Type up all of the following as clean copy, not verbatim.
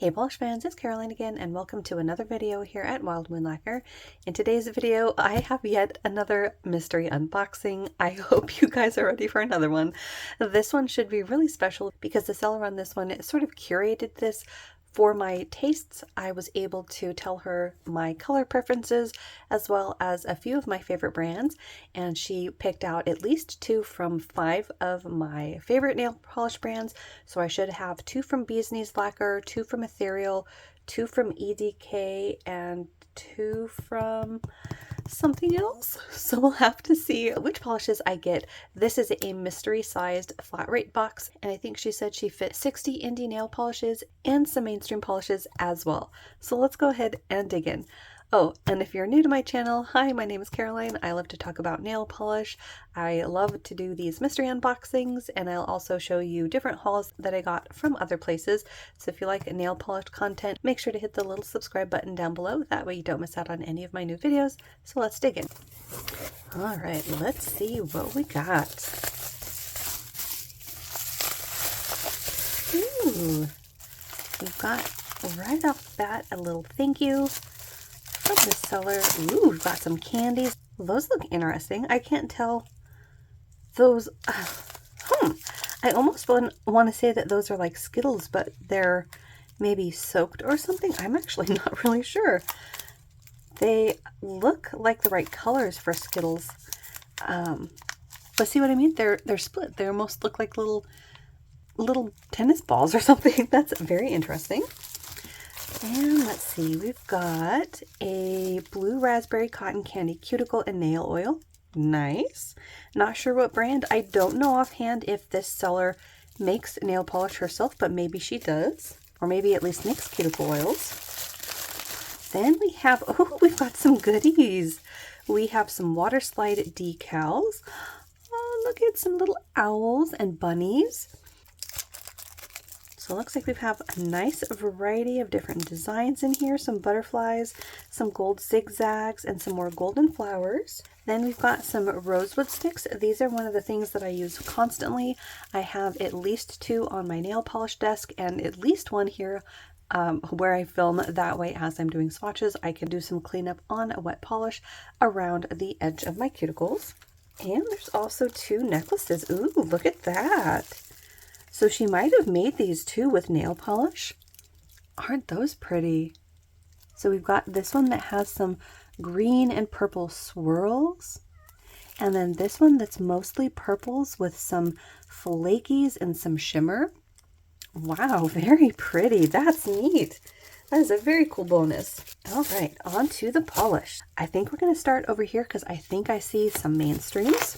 Hey polish fans, it's Caroline again, and welcome to another video here at Wild Moon Lacquer. In today's video, I have yet another mystery unboxing. I hope you guys are ready for another one. This one should be really special because the seller on this one sort of curated this for my tastes. I was able to tell her my color preferences as well as a few of my favorite brands, and she picked out at least 2 from 5 of my favorite nail polish brands. So I should have 2 from Bee's Knees Lacquer, 2 from Ethereal, 2 from EDK, and 2 from something else. So we'll have to see which polishes I get. This is a mystery sized flat rate box, and I think she said she fit 60 indie nail polishes and some mainstream polishes as well. So let's go ahead and dig in. Oh, and if you're new to my channel, hi, my name is Caroline. I love to talk about nail polish. I love to do these mystery unboxings, and I'll also show you different hauls that I got from other places. So if you like nail polish content, make sure to hit the little subscribe button down below. That way you don't miss out on any of my new videos. So let's dig in. All right, let's see what we got. Ooh, we've got right off the bat a little thank you from the seller. Ooh, we've got some candies. Those look interesting. I can't tell those. I almost want to say that those are like Skittles, but they're maybe soaked or something. I'm actually not really sure. They look like the right colors for Skittles. But see what I mean? They're split. They almost look like little tennis balls or something. That's very interesting. And let's see, we've got a blue raspberry cotton candy cuticle and nail oil. Nice. Not sure what brand. I don't know offhand if this seller makes nail polish herself, but maybe she does. Or maybe at least makes cuticle oils. Then we have, oh, we've got some goodies. We have some water slide decals. Oh, look at some little owls and bunnies. So it looks like we have a nice variety of different designs in here. Some butterflies, some gold zigzags, and some more golden flowers. Then we've got some rosewood sticks. These are one of the things that I use constantly. I have at least 2 on my nail polish desk and at least 1 here where I film. That way, as I'm doing swatches, I can do some cleanup on a wet polish around the edge of my cuticles. And there's also 2 necklaces. Ooh, look at that. So she might have made these too with nail polish. Aren't those pretty? So we've got this one that has some green and purple swirls. And then this one that's mostly purples with some flakies and some shimmer. Wow, very pretty. That's neat. That is a very cool bonus. All right, on to the polish. I think we're going to start over here because I think I see some mainstreams.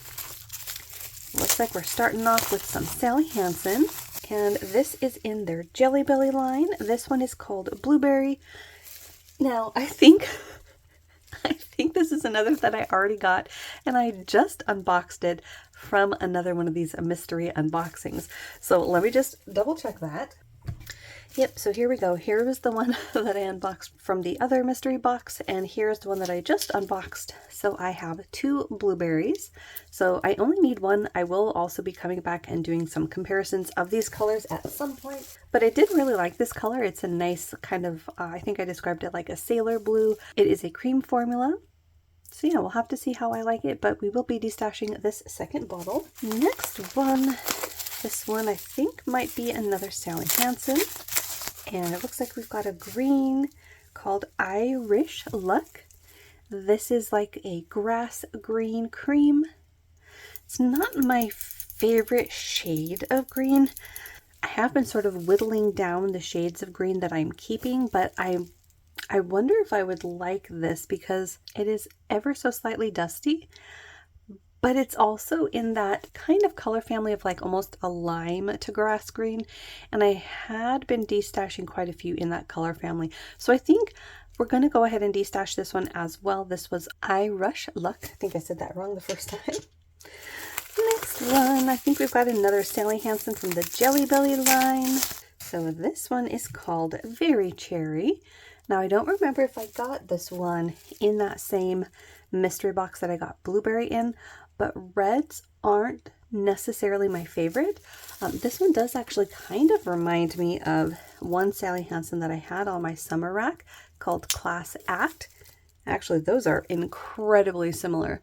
Looks like we're starting off with some Sally Hansen, and this is in their Jelly Belly line. This one is called Blueberry. Now, I think this is another that I already got, and I just unboxed it from another one of these mystery unboxings. So let me just double check that. Yep, so here we go. Here was the one that I unboxed from the other mystery box, and here's the one that I just unboxed. So I have 2 blueberries. So I only need 1. I will also be coming back and doing some comparisons of these colors at some point. But I did really like this color. It's a nice kind of, I think I described it like a sailor blue. It is a cream formula. So yeah, we'll have to see how I like it, but we will be destashing this second bottle. Next one, this one I think might be another Sally Hansen. And it looks like we've got a green called Irish Luck. This is like a grass green cream. It's not my favorite shade of green. I have been sort of whittling down the shades of green that I'm keeping, but I wonder if I would like this because it is ever so slightly dusty. But it's also in that kind of color family of like almost a lime to grass green. And I had been destashing quite a few in that color family. So I think we're going to go ahead and destash this one as well. This was Irish Luck. I think I said that wrong the first time. Next one, I think we've got another Sally Hansen from the Jelly Belly line. So this one is called Very Cherry. Now I don't remember if I got this one in that same mystery box that I got Blueberry in, but reds aren't necessarily my favorite. This one does actually kind of remind me of one Sally Hansen that I had on my summer rack called Class Act. Actually, those are incredibly similar.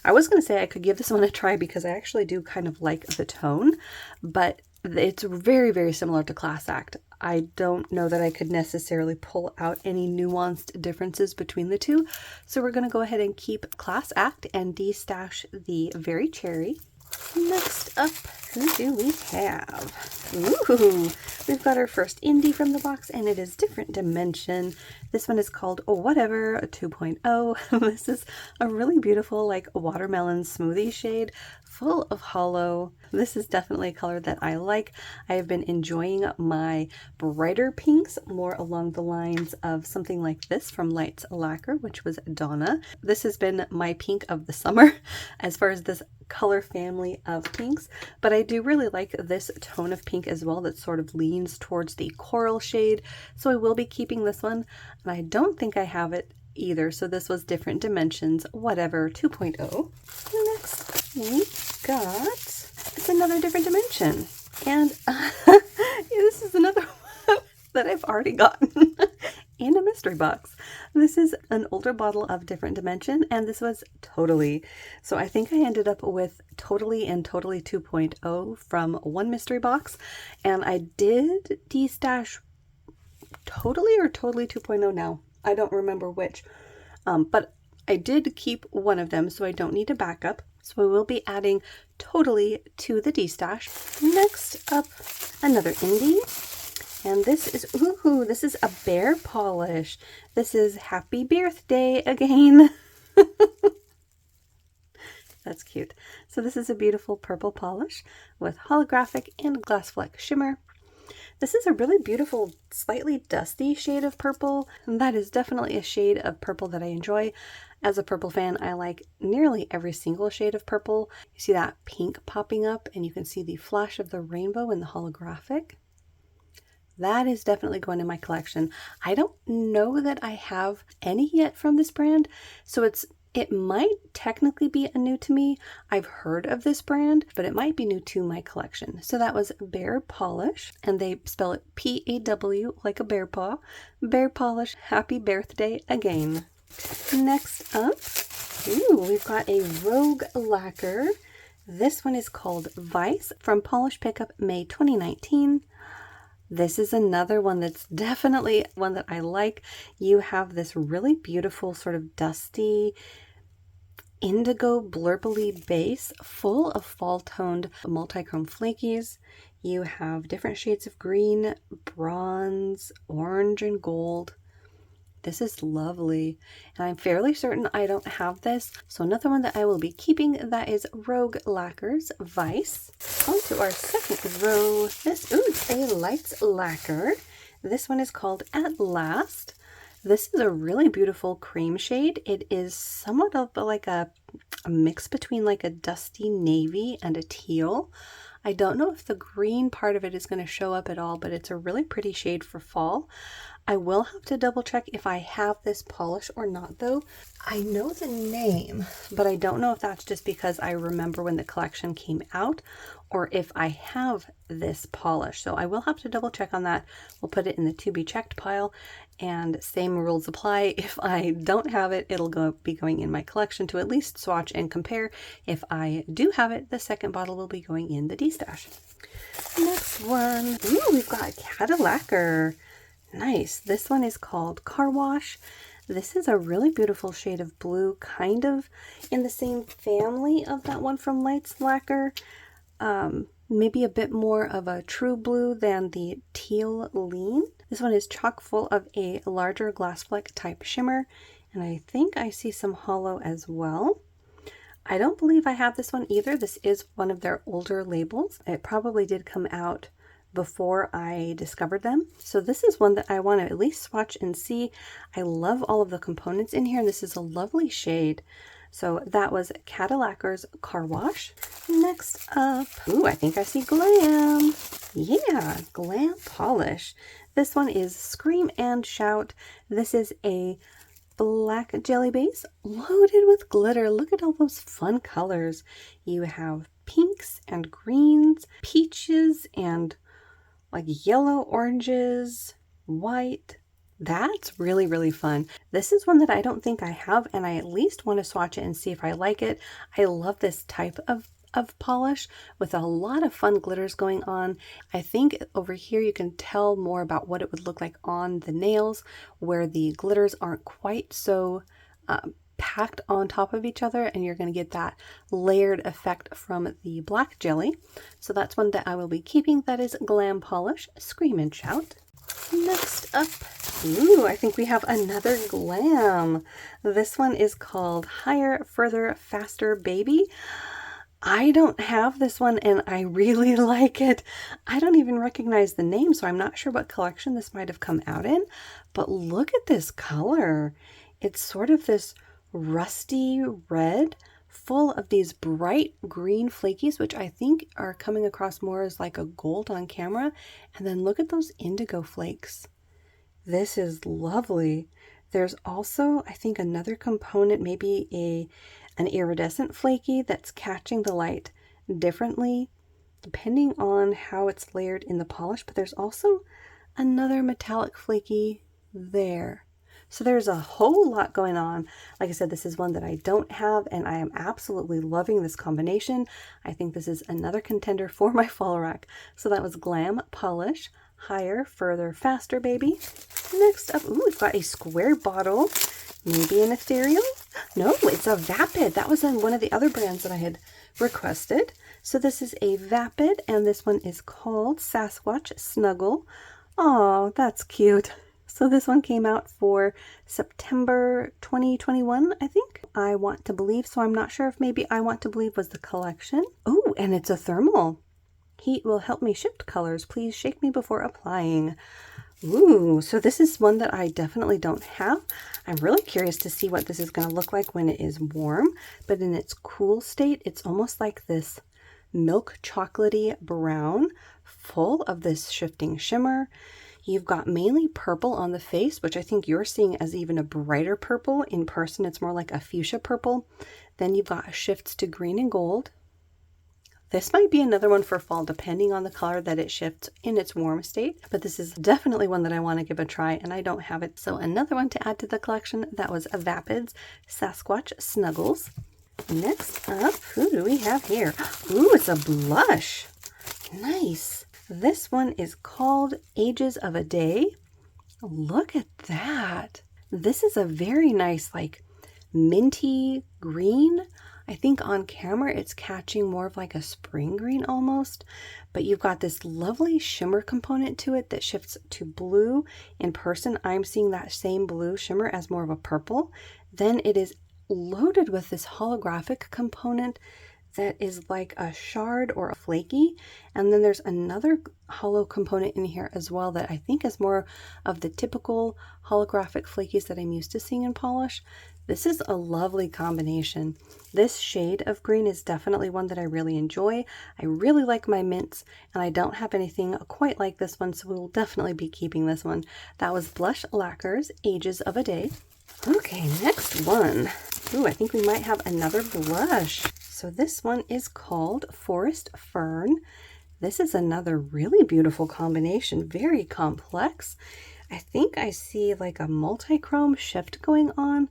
I was going to say I could give this one a try because I actually do kind of like the tone, but it's very, very similar to Class Act. I don't know that I could necessarily pull out any nuanced differences between the two. So we're going to go ahead and keep Class Act and de-stash the Very Cherry. Next up, who do we have? Ooh, we've got our first indie from the box, and it is Different Dimension. This one is called Whatever 2.0. This is a really beautiful, like, watermelon smoothie shade, full of hollow. This is definitely a color that I like. I have been enjoying my brighter pinks more along the lines of something like this from Light's Lacquer, which was Donna. This has been my pink of the summer as far as this color family of pinks, but I do really like this tone of pink as well that sort of leans towards the coral shade, so I will be keeping this one, and I don't think I have it either. So this was Different Dimensions Whatever 2.0. Next we got, it's another Different Dimension, and this is another one that I've already gotten in a mystery box. This is an older bottle of Different Dimension, and this was Totally. So I think I ended up with Totally and Totally 2.0 from one mystery box, and I did de-stash Totally or Totally 2.0 now. I don't remember which, but I did keep one of them, so I don't need a backup. So we will be adding Totally to the de-stash. Next up, another indie. And this is, ooh, this is a bear polish. This is Happy Birthday again. That's cute. So this is a beautiful purple polish with holographic and glass fleck shimmer. This is a really beautiful, slightly dusty shade of purple. And that is definitely a shade of purple that I enjoy. As a purple fan, I like nearly every single shade of purple. You see that pink popping up, and you can see the flash of the rainbow in the holographic. That is definitely going in my collection. I don't know that I have any yet from this brand, so it might technically be a new to me. I've heard of this brand, but it might be new to my collection. So that was Bear Polish, and they spell it P-A-W, like a bear paw. Bear Polish, Happy Birthday again. Next up, ooh, we've got a Rogue Lacquer. This one is called Vice from Polish Pickup May 2019. This is another one that's definitely one that I like. You have this really beautiful sort of dusty indigo blurply base full of fall toned multi-chrome flakies. You have different shades of green, bronze, orange, and gold. This is lovely, and I'm fairly certain I don't have this. So another one that I will be keeping, that is Rogue Lacquer's Vice. On to our second row. This, ooh, it's a Lights Lacquer. This one is called At Last. This is a really beautiful cream shade. It is somewhat of like a mix between like a dusty navy and a teal. I don't know if the green part of it is going to show up at all, but it's a really pretty shade for fall. I will have to double check if I have this polish or not though. I know the name, but I don't know if that's just because I remember when the collection came out or if I have this polish. So I will have to double check on that. We'll put it in the to be checked pile, and same rules apply. If I don't have it, it'll be going in my collection to at least swatch and compare. If I do have it, the second bottle will be going in the de-stash. Next one, ooh, we've got Cadillacer. Nice. This one is called Car Wash. This is a really beautiful shade of blue, kind of in the same family of that one from Lights Lacquer. Maybe a bit more of a true blue than the teal lean. This one is chock full of a larger glass fleck type shimmer, and I think I see some hollow as well. I don't believe I have this one either. This is one of their older labels. It probably did come out before I discovered them. So this is one that I want to at least swatch and see. I love all of the components in here, and this is a lovely shade. So that was Cadillacer's Car Wash. Next up, ooh, I think I see Glam. Yeah, Glam Polish. This one is Scream and Shout. This is a black jelly base loaded with glitter. Look at all those fun colors. You have pinks and greens, peaches and like yellow, oranges, white. That's really, really fun. This is one that I don't think I have, and I at least want to swatch it and see if I like it. I love this type of polish with a lot of fun glitters going on. I think over here you can tell more about what it would look like on the nails, where the glitters aren't quite so packed on top of each other, and you're going to get that layered effect from the black jelly. So that's one that I will be keeping. That is Glam Polish Scream and Shout. Next up, ooh, I think we have another Glam. This one is called Higher, Further, Faster Baby. I don't have this one and I really like it. I don't even recognize the name, so I'm not sure what collection this might have come out in, but look at this color. It's sort of this rusty red full of these bright green flakies, which I think are coming across more as like a gold on camera. And then look at those indigo flakes. This is lovely. There's also, I think, another component, maybe an iridescent flaky that's catching the light differently depending on how it's layered in the polish, but there's also another metallic flaky there. So there's a whole lot going on. Like I said, this is one that I don't have, and I am absolutely loving this combination. I think this is another contender for my fall rack. So that was Glam Polish, Higher, Further, Faster Baby. Next up, ooh, we've got a square bottle. Maybe an ethereal? No, it's a Vapid. That was in one of the other brands that I had requested. So this is a Vapid, and this one is called Sasquatch Snuggle. Oh, that's cute. So this one came out for September 2021, I think. I Want to Believe, so I'm not sure if maybe I Want to Believe was the collection. Oh, and it's a thermal. Heat will help me shift colors. Please shake me before applying. Ooh, so this is one that I definitely don't have. I'm really curious to see what this is going to look like when it is warm, but in its cool state, it's almost like this milk chocolatey brown, full of this shifting shimmer. You've got mainly purple on the face, which I think you're seeing as even a brighter purple. In person, it's more like a fuchsia purple. Then you've got shifts to green and gold. This might be another one for fall, depending on the color that it shifts in its warm state. But this is definitely one that I want to give a try, and I don't have it. So another one to add to the collection, that was a Vapid's Sasquatch Snuggles. Next up, who do we have here? Ooh, it's a blush. Nice. This one is called Ages of a Day. Look at that. This is a very nice, like, minty green. I think on camera it's catching more of like a spring green almost, but you've got this lovely shimmer component to it that shifts to blue. In person, I'm seeing that same blue shimmer as more of a purple. Then it is loaded with this holographic component that is like a shard or a flaky, and then there's another hollow component in here as well that I think is more of the typical holographic flakies that I'm used to seeing in polish. This is a lovely combination. This shade of green is definitely one that I really enjoy. I really like my mints, and I don't have anything quite like this one, so we will definitely be keeping this one. That was Blush Lacquer's Ages of a Day. Okay, next one. Ooh, I think we might have another blush. So this one is called Forest Fern. This is another really beautiful combination, very complex. I think I see like a multi-chrome shift going on.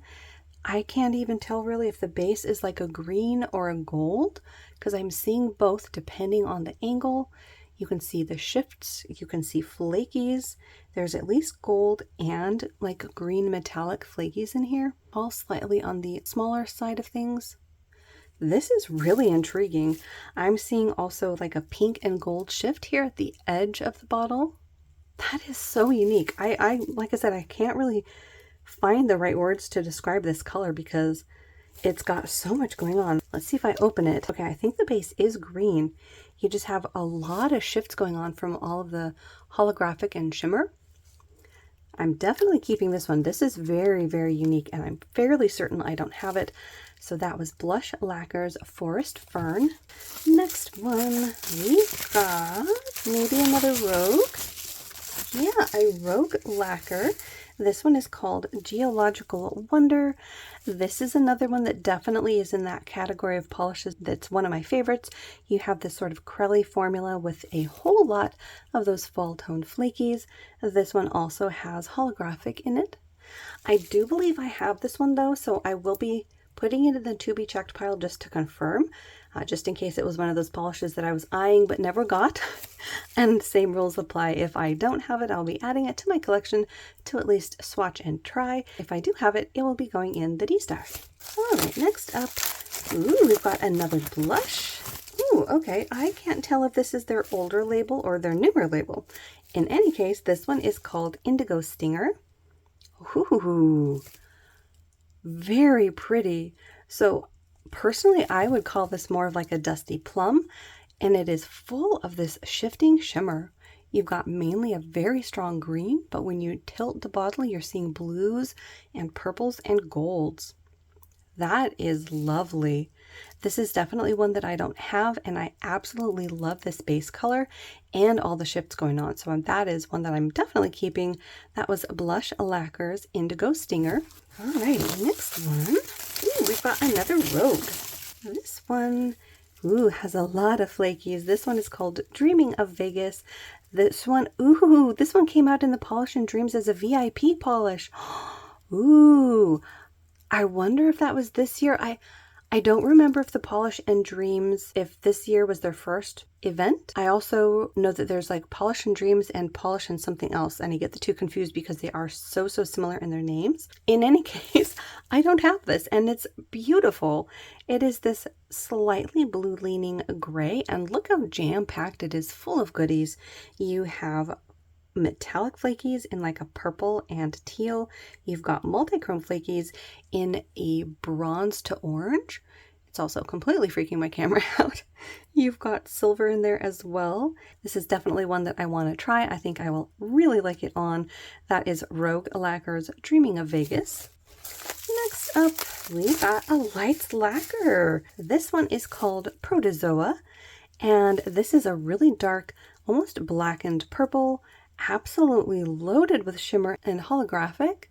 I can't even tell really if the base is like a green or a gold, because I'm seeing both depending on the angle. You can see the shifts, you can see flakies. There's at least gold and like green metallic flakies in here, all slightly on the smaller side of things. This is really intriguing. I'm seeing also like a pink and gold shift here at the edge of the bottle. That is so unique. I like I said, I can't really find the right words to describe this color because it's got so much going on. Let's see if I open it. Okay, I think the base is green. You just have a lot of shifts going on from all of the holographic and shimmer. I'm definitely keeping this one. This is very, very unique, and I'm fairly certain I don't have it. So that was Blush Lacquer's Forest Fern. Next one, we've got maybe another Rogue. Yeah, a Rogue Lacquer. This one is called Geological Wonder. This is another one that definitely is in that category of polishes that's one of my favorites. You have this sort of Crelly formula with a whole lot of those fall tone flakies. This one also has holographic in it. I do believe I have this one though, so I will be putting it in the to be checked pile just to confirm, just in case it was one of those polishes that I was eyeing but never got. And same rules apply. If I don't have it, I'll be adding it to my collection to at least swatch and try. If I do have it, it will be going in the D stash. All right, next up, ooh, we've got another blush. Ooh, okay, I can't tell if this is their older label or their newer label. In any case, this one is called Indigo Stinger. Ooh, very pretty. So personally, I would call this more of like a dusty plum, and it is full of this shifting shimmer. You've got mainly a very strong green, but when you tilt the bottle, you're seeing blues and purples and golds. That is lovely. This is definitely one that I don't have, and I absolutely love this base color and all the shifts going on. So that is one that I'm definitely keeping. That was Blush Lacquer's Indigo Stinger. All right, next one. Ooh, we've got another Rogue. This one, ooh, has a lot of flakies. This one is called Dreaming of Vegas. This one, ooh, this one came out in the Polish and Dreams as a VIP polish. Ooh, I wonder if that was this year. I don't remember if the Polish and Dreams, if this year was their first event. I also know that there's like Polish and Dreams and Polish and something else, and I get the two confused because they are so similar in their names. In any case, I don't have this, and it's beautiful. It is this slightly blue leaning gray, and look how jam-packed it is, full of goodies. You have metallic flakies in like a purple and teal. You've got multi-chrome flakies in a bronze to orange. It's also completely freaking my camera out. You've got silver in there as well. This is definitely one that I want to try. I think I will really like it on. That is Rogue Lacquer's Dreaming of Vegas. Next up, we got a light lacquer. This one is called Protozoa, and this is a really dark, almost blackened purple, absolutely loaded with shimmer and holographic.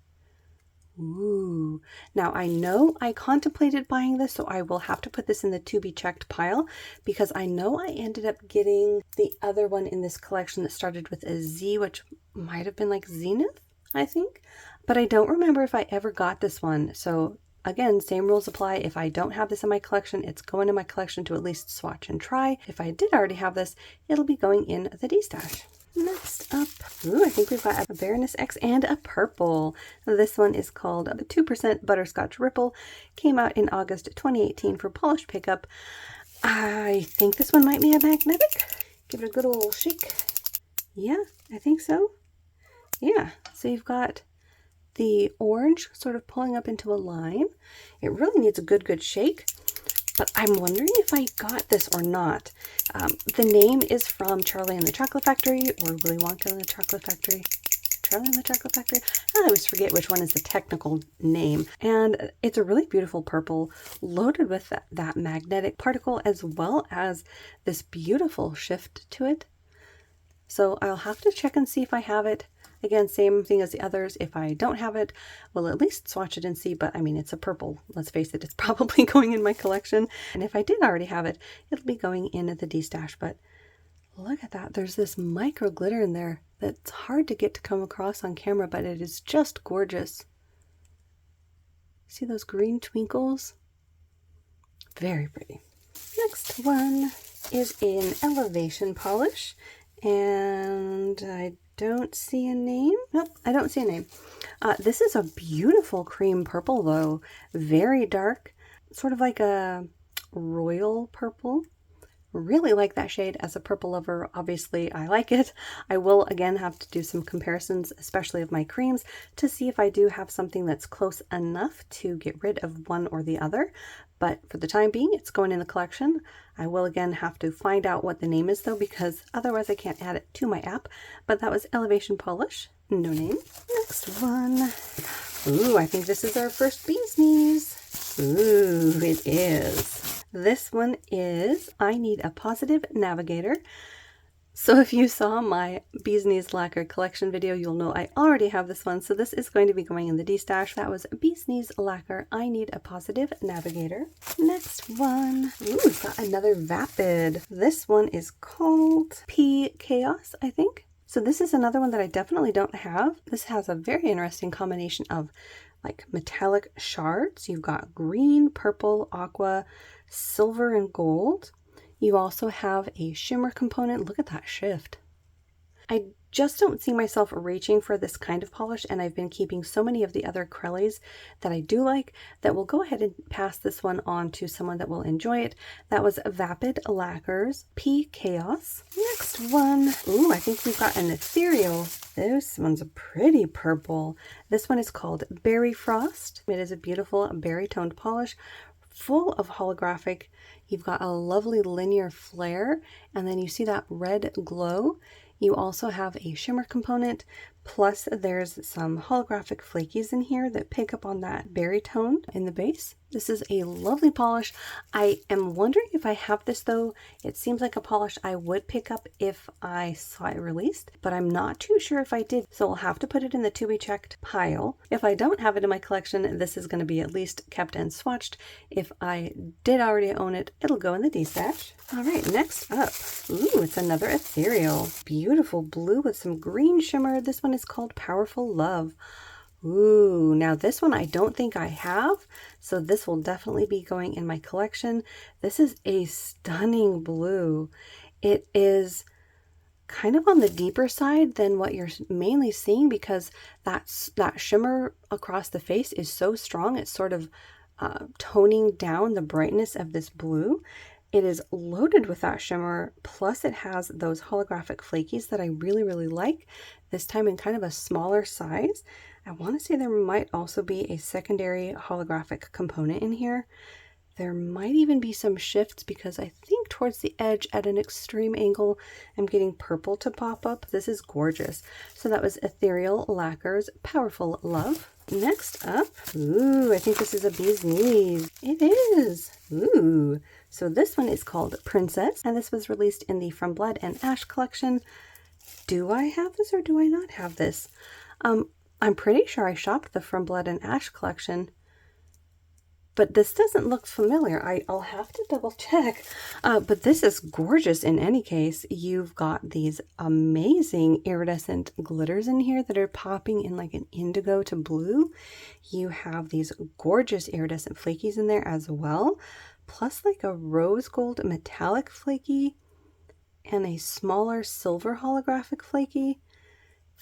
Ooh. Now I know I contemplated buying this, so I will have to put this in the to be checked pile because I know I ended up getting the other one in this collection that started with a Z, which might have been like Zenith, I think. But I don't remember if I ever got this one. So again, same rules apply. If I don't have this in my collection, it's going in my collection to at least swatch and try. If I did already have this, it'll be going in the D stash. Next up, ooh, I think we've got a Baroness X and a purple. This one is called 2% Butterscotch Ripple. Came out in August 2018 for polish pickup. I think this one might be a magnetic. Give it a good old shake. Yeah, I think so. Yeah, so you've got the orange sort of pulling up into a line. It really needs a good shake. But I'm wondering if I got this or not. The name is from Charlie and the Chocolate Factory, or Willy Wonka and the Chocolate Factory. Charlie and the Chocolate Factory? I always forget which one is the technical name. And it's a really beautiful purple, loaded with that magnetic particle, as well as this beautiful shift to it. So I'll have to check and see if I have it. Again, same thing as the others. If I don't have it, we'll at least swatch it and see. But I mean, it's a purple. Let's face it, it's probably going in my collection. And if I did already have it, it'll be going in at the D stash. But look at that. There's this micro glitter in there that's hard to get to come across on camera, but it is just gorgeous. See those green twinkles? Very pretty. Next one is in Elevation Polish. And I don't see a name. Nope, I don't see a name. This is a beautiful cream purple though. Very dark, sort of like a royal purple. Really like that shade. As a purple lover, obviously I like it. I will again have to do some comparisons, especially of my creams, to see if I do have something that's close enough to get rid of one or the other. But for the time being, it's going in the collection. I will again have to find out what the name is though, because otherwise I can't add it to my app. But that was Elevation Polish, no name. Next one. Ooh, I think this is our first bee's knees. Ooh, it is. This one is I Need a Positive Navigator. So if you saw my Bee's Knees Lacquer collection video, you'll know I already have this one. So this is going to be going in the D stash. That was Bee's Knees Lacquer. I Need a Positive Navigator. Next one. Ooh, we've got another Vapid. This one is called P Chaos, I think. So this is another one that I definitely don't have. This has a very interesting combination of like metallic shards. You've got green, purple, aqua, silver, and gold. You also have a shimmer component. Look at that shift. I just don't see myself reaching for this kind of polish, and I've been keeping so many of the other acrylics that I do like that we'll go ahead and pass this one on to someone that will enjoy it. That was Vapid Lacquers P Chaos. Next one. Ooh, I think we've got an ethereal. This one's a pretty purple. This one is called Berry Frost. It is a beautiful berry toned polish, full of holographic. You've got a lovely linear flare, and then you see that red glow. You also have a shimmer component, plus there's some holographic flakies in here that pick up on that berry tone in the base. This is a lovely polish. I am wondering if I have this though. It seems like a polish I would pick up if I saw it released, but I'm not too sure if I did. So I'll have to put it in the to be checked pile. If I don't have it in my collection, this is going to be at least kept and swatched. If I did already own it, it'll go in the D-stash. All right, next up. Ooh, it's another ethereal. Beautiful blue with some green shimmer. This one is called Powerful Love. Ooh, now this one I don't think I have, so this will definitely be going in my collection. This is a stunning blue. It is kind of on the deeper side than what you're mainly seeing because that shimmer across the face is so strong. It's sort of toning down the brightness of this blue. It is loaded with that shimmer, plus it has those holographic flakies that I really, really like, this time in kind of a smaller size. I want to say there might also be a secondary holographic component in here. There might even be some shifts because I think towards the edge at an extreme angle, I'm getting purple to pop up. This is gorgeous. So that was Ethereal Lacquer's Powerful Love. Next up, ooh, I think this is a Bee's Knees. It is. Ooh. So this one is called Princess, and this was released in the From Blood and Ash collection. Do I have this or do I not have this? I'm pretty sure I shopped the From Blood and Ash collection, but this doesn't look familiar. I'll have to double check. But this is gorgeous in any case. You've got these amazing iridescent glitters in here that are popping in like an indigo to blue. You have these gorgeous iridescent flakies in there as well, plus like a rose gold metallic flaky and a smaller silver holographic flaky.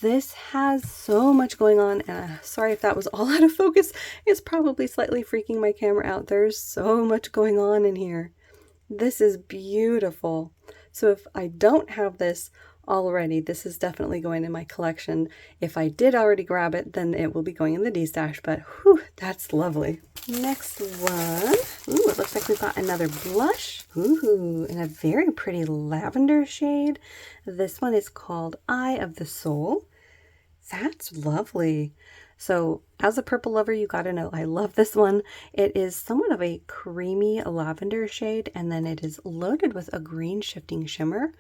This has so much going on, and sorry if that was all out of focus. It's probably slightly freaking my camera out. There's so much going on in here. This is beautiful. So if I don't have this already, this is definitely going in my collection. If I did already grab it, then it will be going in the D-stash, but whew, that's lovely. Next one. Ooh, it looks like we've got another blush. Ooh, in a very pretty lavender shade. This one is called Eye of the Soul. That's lovely. So as a purple lover, you gotta know I love this one. It is somewhat of a creamy lavender shade, and then it is loaded with a green shifting shimmer.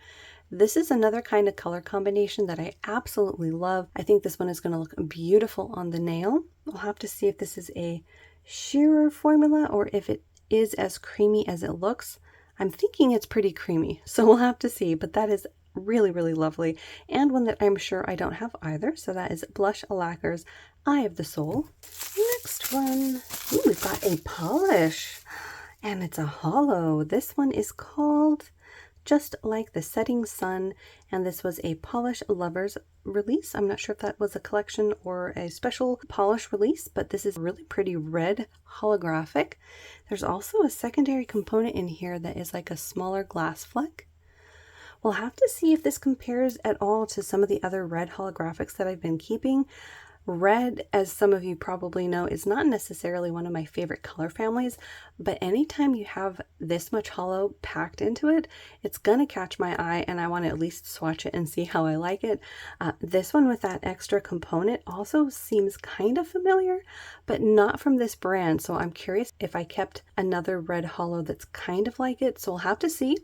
This is another kind of color combination that I absolutely love. I think this one is going to look beautiful on the nail. We'll have to see if this is a shearer formula or if it is as creamy as it looks. I'm thinking it's pretty creamy, so we'll have to see, but that is really, really lovely, and one that I'm sure I don't have either. So that is Blush Lacquer's Eye of the Soul. Next one. Ooh, we've got a polish, and it's a hollow. This one is called Just Like the Setting Sun, and this was a Polish Lovers release. I'm not sure if that was a collection or a special polish release, but this is really pretty red holographic. There's also a secondary component in here that is like a smaller glass fleck. We'll have to see if this compares at all to some of the other red holographics that I've been keeping. Red, as some of you probably know, is not necessarily one of my favorite color families, but anytime you have this much hollow packed into it, it's gonna catch my eye, and I want to at least swatch it and see how I like it. This one with that extra component also seems kind of familiar, but not from this brand, so I'm curious if I kept another red hollow that's kind of like it, so we'll have to see.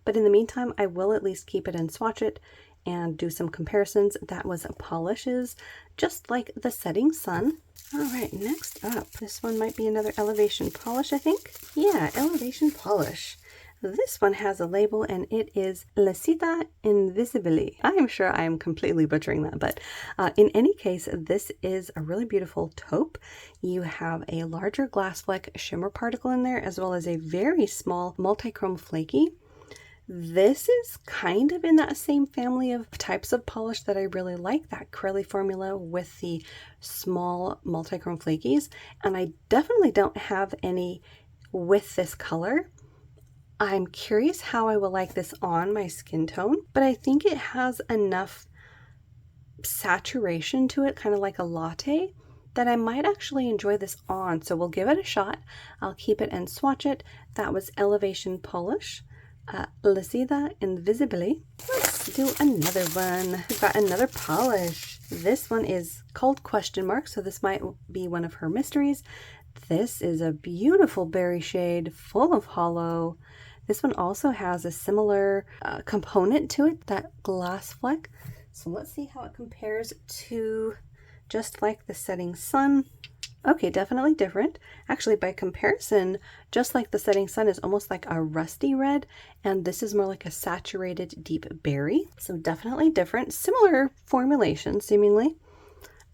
but in the meantime, I will at least keep it and swatch it and do some comparisons. That was Polishes, Just Like the Setting Sun. All right, next up, this one might be another elevation polish, I think. Yeah, elevation polish. This one has a label and it is Sita Invisibility. I am sure I am completely butchering that, but in any case, this is a really beautiful taupe. You have a larger glass fleck shimmer particle in there, as well as a very small multi-chrome flaky. This is kind of in that same family of types of polish that I really like, that Corelli formula with the small multi-chrome flakies, and I definitely don't have any with this color. I'm curious how I will like this on my skin tone, but I think it has enough saturation to it, kind of like a latte, that I might actually enjoy this on. So we'll give it a shot. I'll keep it and swatch it. That was Elevation Polish, Sita Invisibility. Let's do another one. We've got another polish. This one is called Question Mark, so this might be one of her mysteries. This is a beautiful berry shade, full of hollow. This one also has a similar component to it, that glass fleck. So let's see how it compares to Just Like the Setting Sun. Okay, definitely different. Actually, by comparison, Just Like the Setting Sun is almost like a rusty red, and this is more like a saturated deep berry. So definitely different. Similar formulation, seemingly.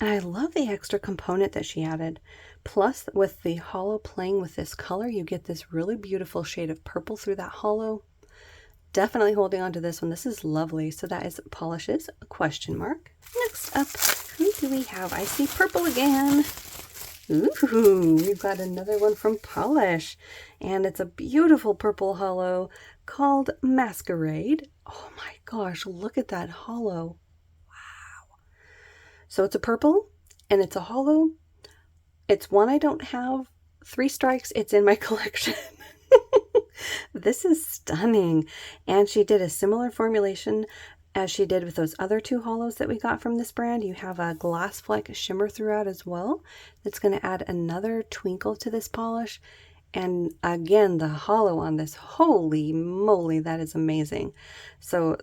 And I love the extra component that she added. Plus, with the hollow playing with this color, you get this really beautiful shade of purple through that hollow. Definitely holding on to this one. This is lovely. So that is Polishes, Question Mark. Next up, who do we have? I see purple again. Ooh, we've got another one from Polish. And it's a beautiful purple hollow called Masquerade. Oh my gosh, look at that hollow. Wow. So it's a purple and it's a hollow. It's one I don't have. 3 strikes, it's in my collection. This is stunning. And she did a similar formulation as she did with those other 2 hollows that we got from this brand. You have a glass fleck shimmer throughout as well. That's going to add another twinkle to this polish. And again, the hollow on this, holy moly, that is amazing. So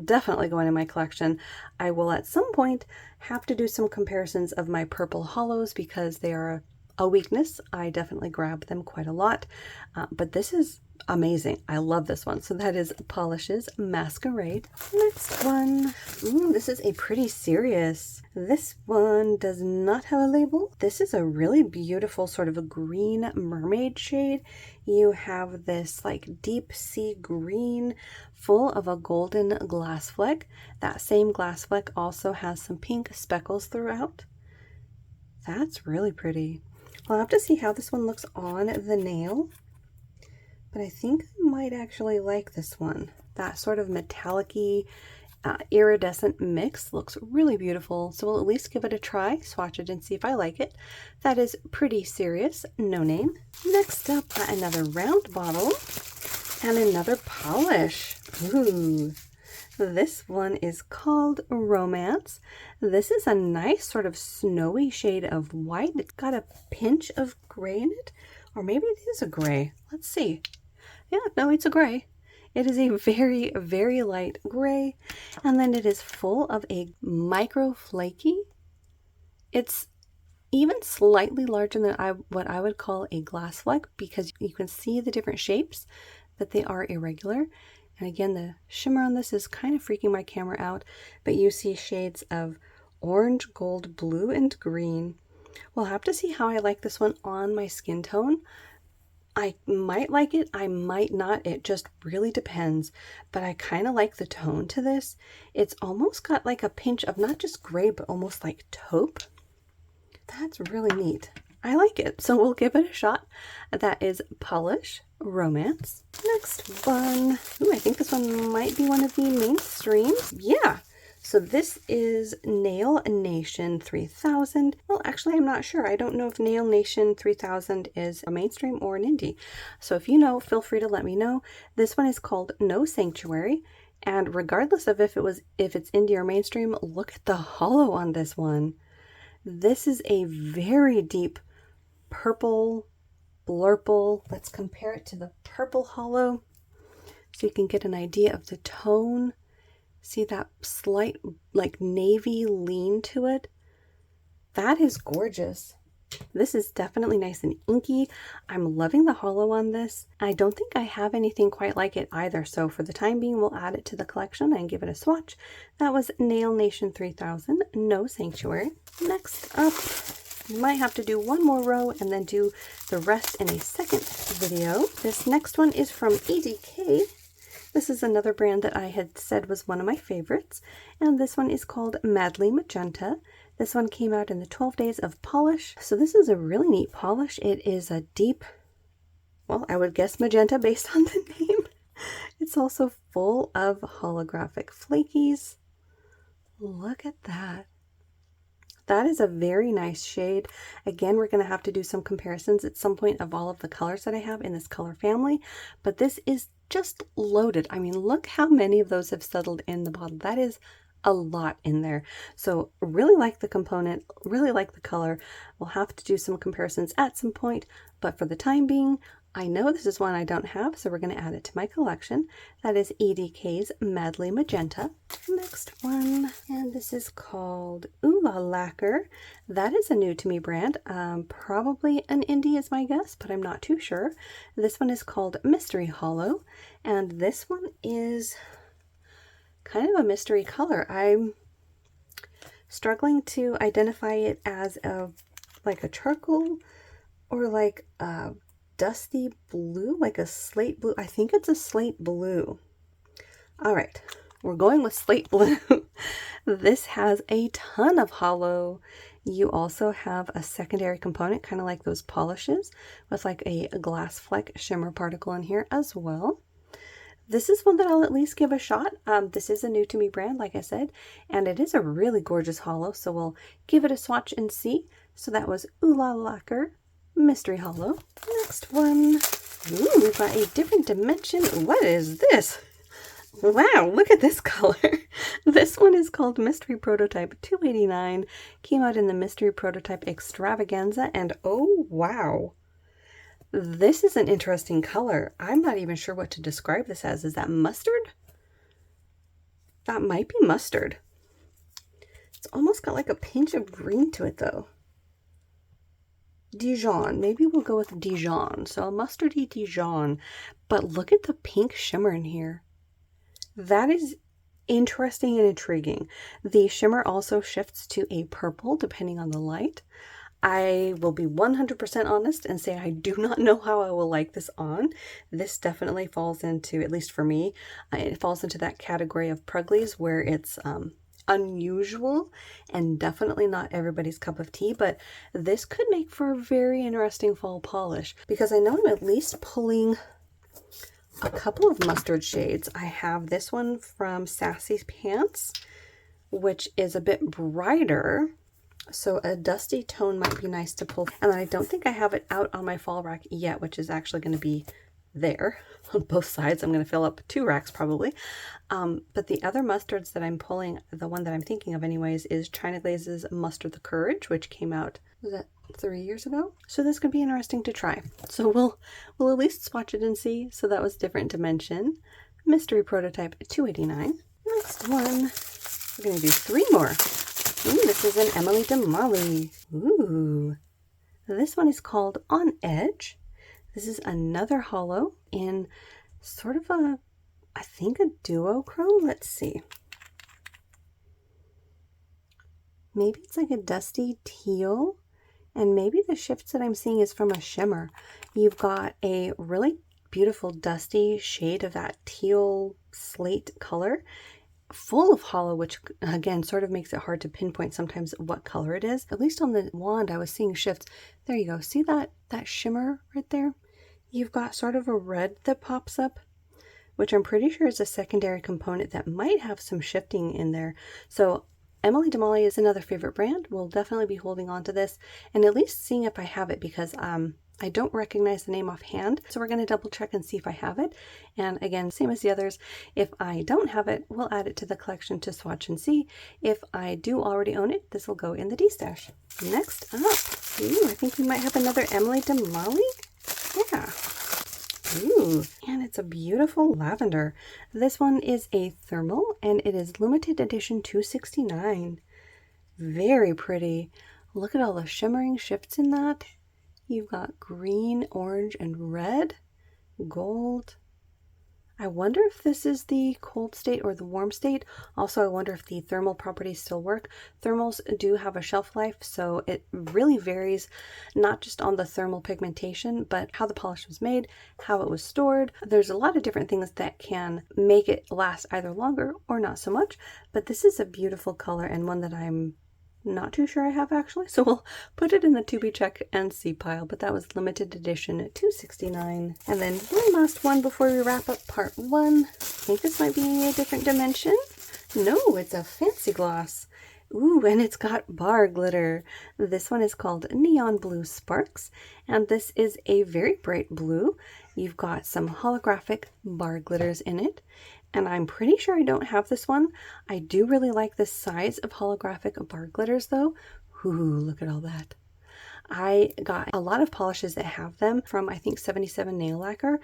definitely going in my collection. I will at some point have to do some comparisons of my purple hollows because they are a weakness. I definitely grab them quite a lot, but this is amazing. I love this one. So that is Polishes, Masquerade. Next one. Ooh, this is a pretty serious. This one does not have a label. This is a really beautiful sort of a green mermaid shade. You have this like deep sea green full of a golden glass fleck. That same glass fleck also has some pink speckles throughout. That's really pretty. I'll have to see how this one looks on the nail, but I think I might actually like this one. That sort of metallic-y, iridescent mix looks really beautiful, so we'll at least give it a try, swatch it, and see if I like it. That is Pretty Serious, No Name. Next up, another round bottle and another polish. Ooh. This one is called Romance. This is a nice sort of snowy shade of white. It's got a pinch of gray in it, or maybe it is a gray. Let's see. Yeah, no, it's a gray. It is a very, very light gray, and then it is full of a micro flaky. It's even slightly larger than what I would call a glass fleck, because you can see the different shapes, that they are irregular. And again, the shimmer on this is kind of freaking my camera out, but you see shades of orange, gold, blue, and green. We'll have to see how I like this one on my skin tone. I might like it, I might not. It just really depends, but I kind of like the tone to this. It's almost got like a pinch of not just gray, but almost like taupe. That's really neat. I like it, so we'll give it a shot. That is Polish, Romance. Next one. Ooh, I think this one might be one of the mainstreams. Yeah. So this is Nail Nation 3000. Well, actually, I'm not sure. I don't know if Nail Nation 3000 is a mainstream or an indie. So if you know, feel free to let me know. This one is called No Sanctuary. And regardless of if it's indie or mainstream, look at the hollow on this one. This is a very deep purple blurple. Let's compare it to the purple hollow. so you can get an idea of the tone. See that slight like navy lean to it? That is gorgeous. This is definitely nice and inky. I'm loving the holo on this. I don't think I have anything quite like it either, so for the time being, we'll add it to the collection and give it a swatch. That was Nail Nation 3000, No Sanctuary. Next up, we might have to do one more row and then do the rest in a second video. This next one is from EDK. This is another brand that I had said was one of my favorites, and this one is called Madly Magenta. This one came out in the 12 days of polish. So this is a really neat polish. It is a deep, well, I would guess magenta based on the name. It's also full of holographic flakies. Look at that. That is a very nice shade. Again, we're going to have to do some comparisons at some point of all of the colors that I have in this color family, but this is just loaded. I mean, look how many of those have settled in the bottle. That is a lot in there. So really like the component, really like the color. We'll have to do some comparisons at some point, but for the time being, I know this is one I don't have, so we're going to add it to my collection. That is EDK's Madly Magenta. Next one, and this is called Ooh La Lacquer. That is a new to me brand. Probably an indie is my guess, but I'm not too sure. This one is called Mystery Hollow, and this one is kind of a mystery color. I'm struggling to identify it as like a charcoal or like a dusty blue, like a slate blue. I think it's a slate blue. All right, we're going with slate blue. This has a ton of holo. You also have a secondary component, kind of like those polishes, with like a glass fleck shimmer particle in here as well. This is one that I'll at least give a shot. This is a new to me brand, like I said, and it is a really gorgeous holo, so we'll give it a swatch and see. So that was Ooh La Lacquer Mystery Holo. Next one. Ooh, we've got a different dimension. What is this? Wow, look at this color. This one is called Mystery Prototype 289. Came out in the Mystery Prototype Extravaganza, and oh wow. This is an interesting color. I'm not even sure what to describe this as. Is that mustard? That might be mustard. It's almost got like a pinch of green to it though. Dijon. Maybe we'll go with Dijon. So a mustardy Dijon. But look at the pink shimmer in here. That is interesting and intriguing. The shimmer also shifts to a purple depending on the light. I will be 100% honest and say I do not know how I will like this on. This definitely falls into, at least for me, it falls into that category of Pruglies where it's unusual and definitely not everybody's cup of tea, but this could make for a very interesting fall polish because I know I'm at least pulling a couple of mustard shades. I have this one from Sassy Pants, which is a bit brighter. So a dusty tone might be nice to pull. And I don't think I have it out on my fall rack yet, which is actually going to be there on both sides. I'm going to fill up 2 racks probably. But the other mustards that I'm pulling, the one that I'm thinking of anyways, is China Glaze's Mustard the Courage, which came out, was that 3 years ago? So this could be interesting to try. So we'll at least swatch it and see. So that was Different Dimension. Mystery Prototype 289. Next one, we're going to do 3 more. Ooh, this is an Emily DeMolly. Ooh. This one is called On Edge. This is another holo in sort of a, I think a duochrome. Let's see. Maybe it's like a dusty teal. And maybe the shifts that I'm seeing is from a shimmer. You've got a really beautiful dusty shade of that teal slate color, full of holo, which again sort of makes it hard to pinpoint sometimes what color it is. At least on the wand I was seeing shifts. There you go. See that shimmer right there? You've got sort of a red that pops up, which I'm pretty sure is a secondary component that might have some shifting in there. So Emily DeMolly is another favorite brand. We'll definitely be holding on to this and at least seeing if I have it because I don't recognize the name offhand. So we're going to double check and see if I have it. And again, same as the others, if I don't have it, we'll add it to the collection to swatch and see. If I do already own it, this will go in the D-stash. Next up, ooh, I think we might have another Emily DeMolly. Yeah. Ooh, and it's a beautiful lavender. This one is a thermal and it is limited edition 269. Very pretty. Look at all the shimmering shifts in that. You've got green, orange, and red, gold. I wonder if this is the cold state or the warm state. Also, I wonder if the thermal properties still work. Thermals do have a shelf life, so it really varies, not just on the thermal pigmentation, but how the polish was made, how it was stored. There's a lot of different things that can make it last either longer or not so much, but this is a beautiful color and one that I'm not too sure I have actually, so we'll put it in the to be check and see pile, but that was limited edition 269. And then one last one before we wrap up part 1. I think this might be a different dimension. No, it's a fancy gloss. Ooh, and it's got bar glitter. This one is called Neon Blue Sparks, and this is a very bright blue. You've got some holographic bar glitters in it, and I'm pretty sure I don't have this one. I do really like the size of holographic bar glitters though. Ooh, look at all that. I got a lot of polishes that have them from, I think, 77 Nail Lacquer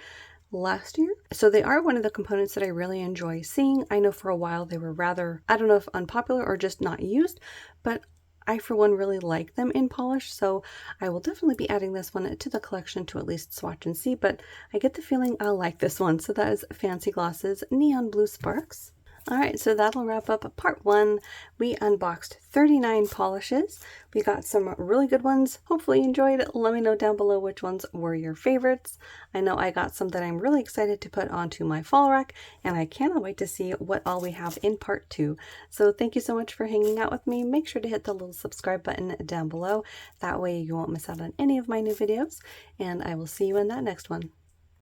last year. So they are one of the components that I really enjoy seeing. I know for a while they were rather, I don't know if unpopular or just not used, but I for one really like them in polish, so I will definitely be adding this one to the collection to at least swatch and see, but I get the feeling I'll like this one. So that is Fancy Gloss's Neon Blue Sparks. Alright, so that'll wrap up part 1. We unboxed 39 polishes. We got some really good ones. Hopefully you enjoyed. Let me know down below which ones were your favorites. I know I got some that I'm really excited to put onto my fall rack, and I cannot wait to see what all we have in part 2. So thank you so much for hanging out with me. Make sure to hit the little subscribe button down below. That way you won't miss out on any of my new videos, and I will see you in that next one.